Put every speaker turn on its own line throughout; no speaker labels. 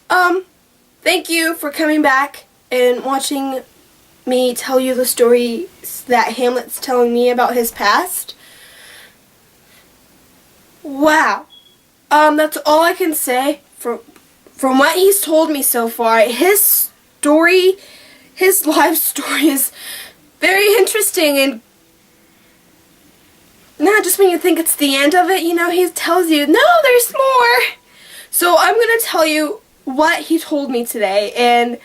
thank you for coming back and watching me tell you the story that Hamlet's telling me about his past. Wow. That's all I can say from what he's told me so far. His life story is very interesting, and not just when you think it's the end of it, he tells you, no, there's more. So I'm going to tell you what he told me today, and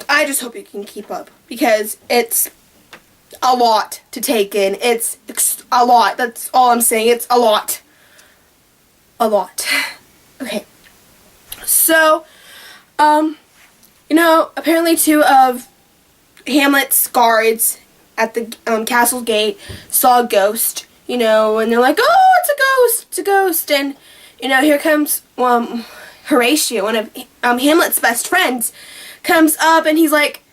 I just hope you can keep up, because it's a lot to take in. It's a lot. That's all I'm saying. It's a lot. A lot. Okay. So, apparently two of Hamlet's guards at the castle gate saw a ghost, and they're like, oh, it's a ghost, it's a ghost, and, here comes, Horatio, one of Hamlet's best friends, comes up, and he's like,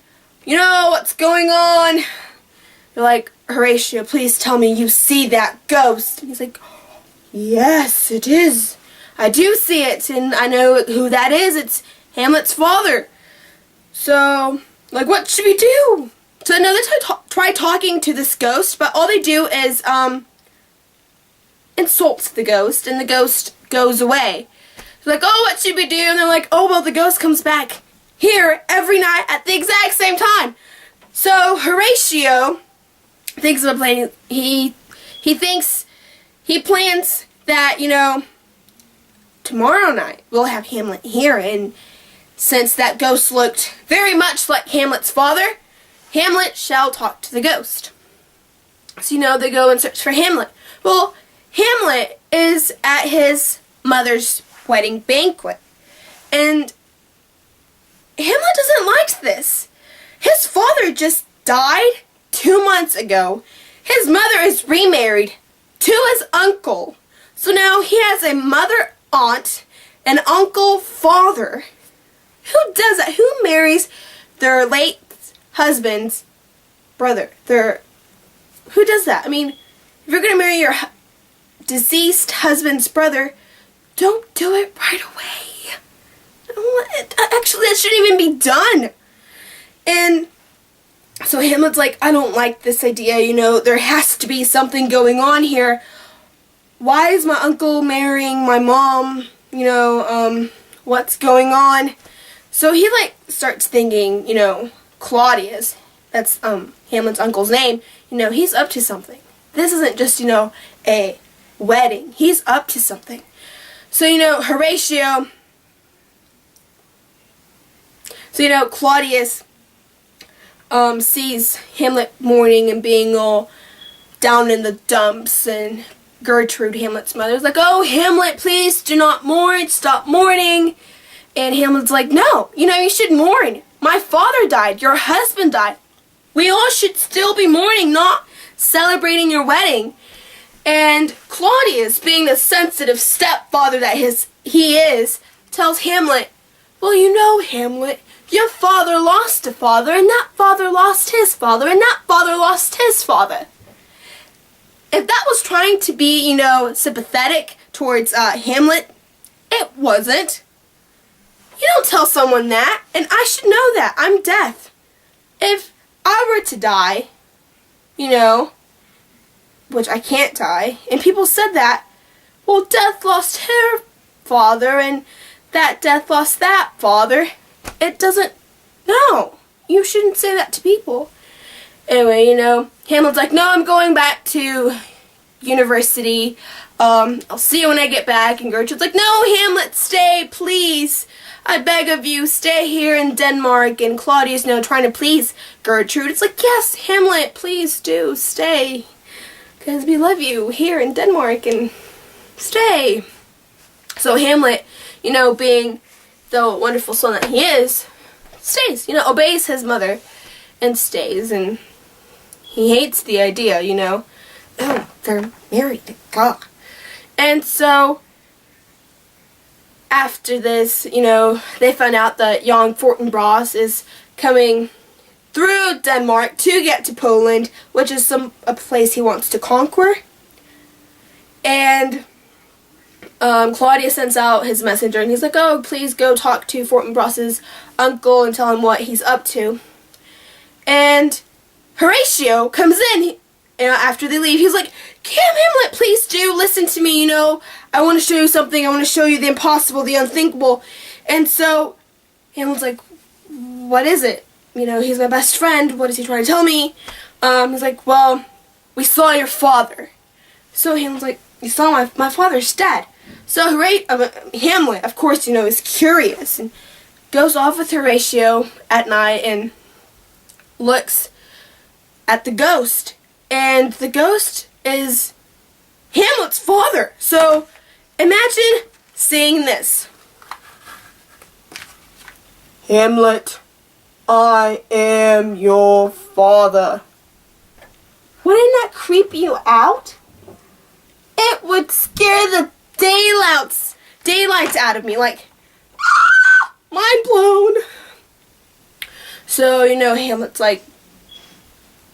what's going on? They're like, Horatio, please tell me you see that ghost. And he's like, yes, it is. I do see it, and I know who that is. It's Hamlet's father. So, like, what should we do? So now they try talking to this ghost, but all they do is, insult the ghost, and the ghost goes away. They're like, oh, what should we do? And they're like, oh, well, the ghost comes back here every night at the exact same time. So Horatio thinks of a plan. He plans that, tomorrow night we'll have Hamlet here, and since that ghost looked very much like Hamlet's father, Hamlet shall talk to the ghost. So, they go and search for Hamlet. Well, Hamlet is at his mother's wedding banquet, and Hamlet doesn't like this. His father just died 2 months ago. His mother is remarried to his uncle. So now he has a mother, aunt, and uncle, father. Who does that? Who marries their late husband's brother? Who does that? I mean, if you're going to marry your deceased husband's brother, don't do it right away. Actually, that shouldn't even be done. And so Hamlet's like, I don't like this idea, there has to be something going on here. Why is my uncle marrying my mom? What's going on? So he, starts thinking, Claudius, that's Hamlet's uncle's name, he's up to something. This isn't just, a wedding. He's up to something. So, Horatio, Claudius sees Hamlet mourning and being all down in the dumps, and Gertrude, Hamlet's mother, is like, oh, Hamlet, please do not mourn, stop mourning. And Hamlet's like, no, you should mourn. My father died, your husband died. We all should still be mourning, not celebrating your wedding. And Claudius, being the sensitive stepfather that he is, tells Hamlet, well, Hamlet, your father lost a father, and that father lost his father, and that father lost his father. If that was trying to be, sympathetic towards Hamlet, it wasn't. You don't tell someone that, and I should know that. I'm deaf. If I were to die, which I can't die, and people said that, well, death lost her father, and that death lost that father. It doesn't, no, you shouldn't say that to people. Anyway, Hamlet's like, no, I'm going back to university. I'll see you when I get back. And Gertrude's like, no, Hamlet, stay, please. I beg of you, stay here in Denmark. And Claudius, trying to please Gertrude. It's like, yes, Hamlet, please do stay. Because we love you here in Denmark, and stay. So Hamlet, being the wonderful son that he is, stays, obeys his mother and stays. And he hates the idea, oh, they're married to God. And so after this, they find out that young Fortinbras is coming through Denmark to get to Poland, which is a place he wants to conquer. And Claudius sends out his messenger, and he's like, oh, please go talk to Fortinbras's uncle and tell him what he's up to. And Horatio comes in, after they leave. He's like, Hamlet, please do listen to me, I want to show you something. I want to show you the impossible, the unthinkable. And so Hamlet's like, what is it? He's my best friend. What is he trying to tell me? He's like, well, we saw your father. So Hamlet's like, you saw my father's dead. So Hamlet, of course, is curious and goes off with Horatio at night and looks at the ghost. And the ghost is Hamlet's father. So imagine seeing this. Hamlet, I am your father. Wouldn't that creep you out? It would scare the daylights out of me, like, mind blown. So, Hamlet's like,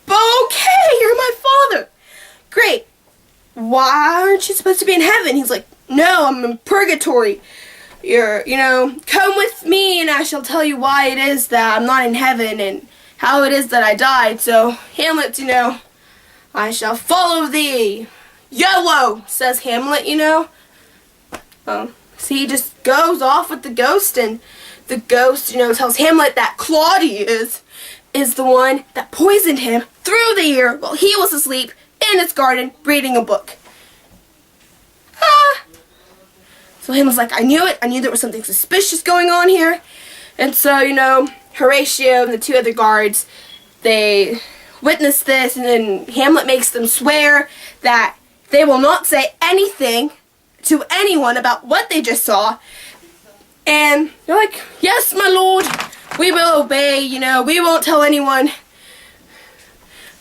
okay, you're my father. Great. Why aren't you supposed to be in heaven? He's like, no, I'm in purgatory. Come with me and I shall tell you why it is that I'm not in heaven and how it is that I died. So, Hamlet, I shall follow thee. YOLO, says Hamlet, So he just goes off with the ghost, and the ghost, tells Hamlet that Claudius is the one that poisoned him through the year while he was asleep in his garden reading a book. So Hamlet's like, I knew it. I knew there was something suspicious going on here. And so, Horatio and the two other guards, they witness this, and then Hamlet makes them swear that they will not say anything to anyone about what they just saw. And they're like, yes, my lord, we will obey, we won't tell anyone.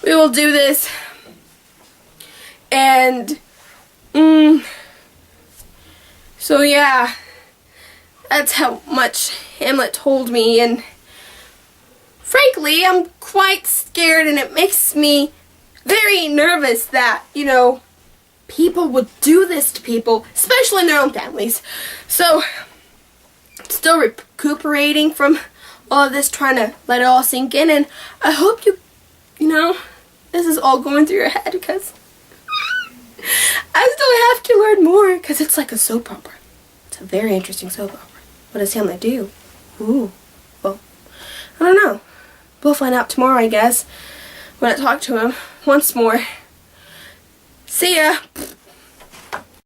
We will do this. And, so yeah, that's how much Hamlet told me, and frankly, I'm quite scared, and it makes me very nervous that, people would do this to people, especially in their own families. So, I'm still recuperating from all of this, trying to let it all sink in, and I hope this is all going through your head, because I still have to learn more, because it's like a soap opera. It's a very interesting soap opera. What does Hamlet do? Ooh, well, I don't know. We'll find out tomorrow, I guess, when I talk to him once more. See ya!